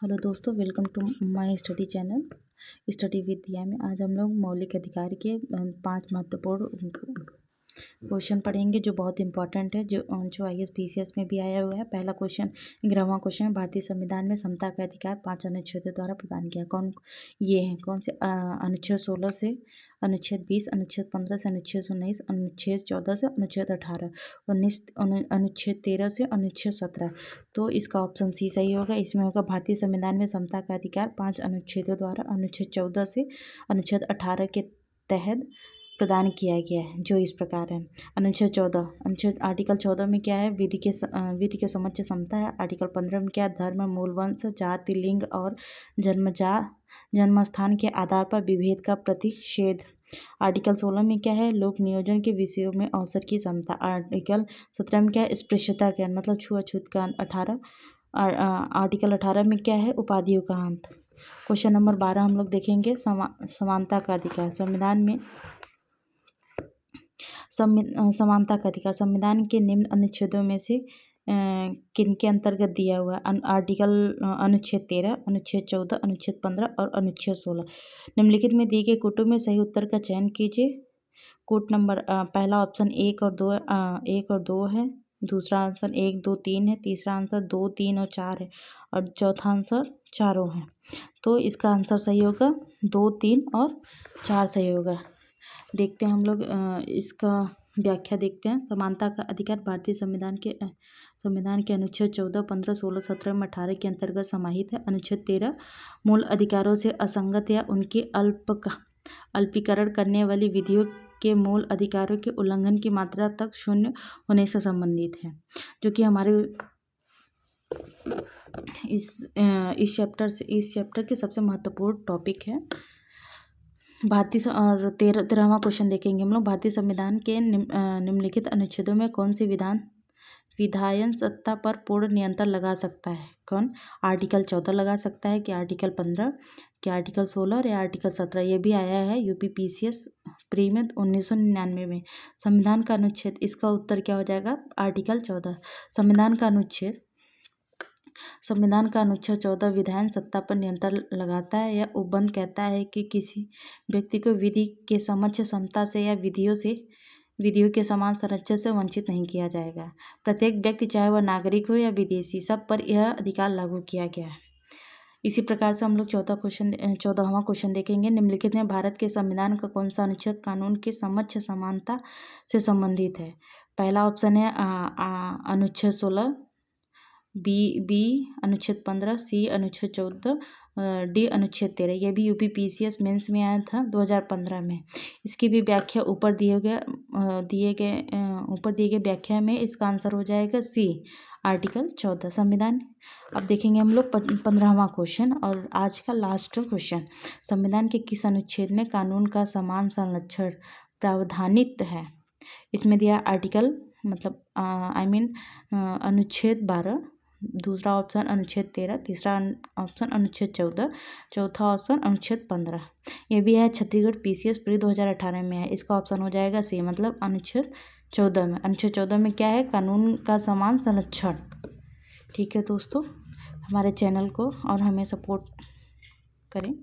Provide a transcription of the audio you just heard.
Hello दोस्तों, welcome to my study channel study with Diya में। आज हम लोग मौलिक अधिकार के 5 महत्वपूर्ण क्वेश्चन पढ़ेंगे जो बहुत इंपॉर्टेंट है, जो IAS PCS में भी आया हुआ है। पहला क्वेश्चन 11वां क्वेश्चन, भारतीय संविधान में समता का अधिकार 5 अनुच्छेदों द्वारा प्रदान किया। ये हैं कौन से? अनुच्छेद 16 से अनुच्छेद 20, अनुच्छेद 15 से अनुच्छेद 19, अनुच्छेद 14 से अनुच्छेद 18, 19 अनुच्छेद 13 से अनुच्छेद 17। तो इसका ऑप्शन सी सही होगा। इसमें होगा भारतीय संविधान में समता का अधिकार 5 अनुच्छेदों द्वारा अनुच्छेद 14 से अनुच्छेद 18 के तहत प्रदान किया गया है, जो इस प्रकार है। अनुच्छेद 14, अनुच्छेद आर्टिकल 14 में क्या है? विधि के समक्ष समता है। आर्टिकल 15 में क्या? धर्म, मूल वंश, जाति, लिंग और जन्मस्थान के आधार पर विभेद का प्रतिषेध। आर्टिकल 16 में क्या है? लोक नियोजन के विषयों में अवसर की समता। आर्टिकल 17 में क्या है? स्पृश्यता का मतलब छुआछूत का अंत। आर्टिकल 18 में क्या है? उपाधियों का अंत। क्वेश्चन नंबर 12 हम लोग देखेंगे, समानता का अधिकार। संविधान में समानता का अधिकार संविधान के निम्न अनुच्छेदों में से किन के अंतर्गत दिया हुआ है? अनुच्छेद 13, अनुच्छेद 14, अनुच्छेद 15 और अनुच्छेद 16। निम्नलिखित में दिए गए कोटों में सही उत्तर का चयन कीजिए। कोट नंबर पहला ऑप्शन 1 और 2 है। दूसरा आंसर 1, 2, 3 है। तीसरा आंसर 2, 3 और 4 है और चौथा आंसर चारों है। तो इसका आंसर सही होगा 2, 3 और 4 सही होगा। देखते हैं हम लोग इसका व्याख्या देखते हैं। समानता का अधिकार भारतीय संविधान के अनुच्छेद 14, 15, 16, 17 में 18 के अंतर्गत समाहित है। अनुच्छेद 13 मूल अधिकारों से असंगत या उनके अल्पीकरण करने वाली विधियों के मूल अधिकारों के उल्लंघन की मात्रा तक शून्य होने से संबंधित है, जो कि हमारे इस चैप्टर के सबसे महत्वपूर्ण टॉपिक है। भारतीय और 13वां क्वेश्चन देखेंगे हम लोग। भारतीय संविधान के निम्नलिखित अनुच्छेदों में कौन सी विधायन सत्ता पर पूर्ण नियंत्रण लगा सकता है? कौन? आर्टिकल 14 लगा सकता है कि आर्टिकल 15 क्या आर्टिकल 16 या आर्टिकल 17? ये भी आया है यूपी PCS प्री में 1999 में। संविधान का अनुच्छेद, इसका उत्तर क्या हो जाएगा? आर्टिकल 14। संविधान का अनुच्छेद 14 विधायन सत्ता पर नियंत्रण लगाता है। यह उपबंध कहता है कि किसी व्यक्ति को विधि के समक्ष समता से या विधियों के समान संरक्षण से वंचित नहीं किया जाएगा। प्रत्येक व्यक्ति, चाहे वह नागरिक हो या विदेशी, सब पर यह अधिकार लागू किया गया है। इसी प्रकार से हम लोग 14वां क्वेश्चन देखेंगे। निम्नलिखित में भारत के संविधान का कौन सा अनुच्छेद कानून के समक्ष समानता से संबंधित है? पहला ऑप्शन है अनुच्छेद 16, बी अनुच्छेद 15, सी अनुच्छेद 14, डी अनुच्छेद 13। यह भी यूपी PCS मेंस में आया था 2015 में। इसकी भी व्याख्या ऊपर दिए गए व्याख्या में इसका आंसर हो जाएगा सी, आर्टिकल 14 संविधान। अब देखेंगे हम लोग 15वां क्वेश्चन और आज का लास्ट क्वेश्चन। संविधान के किस अनुच्छेद में कानून का समान संरक्षण प्रावधानित है? इसमें दिया आर्टिकल अनुच्छेद 12, दूसरा ऑप्शन अनुच्छेद 13, तीसरा ऑप्शन अनुच्छेद 14, चौथा ऑप्शन अनुच्छेद 15। ये भी है छत्तीसगढ़ PCS प्री 2018 में है। इसका ऑप्शन हो जाएगा सी, मतलब अनुच्छेद 14 में। अनुच्छेद 14 में क्या है? कानून का समान संरक्षण। ठीक है दोस्तों, हमारे चैनल को और हमें सपोर्ट करें।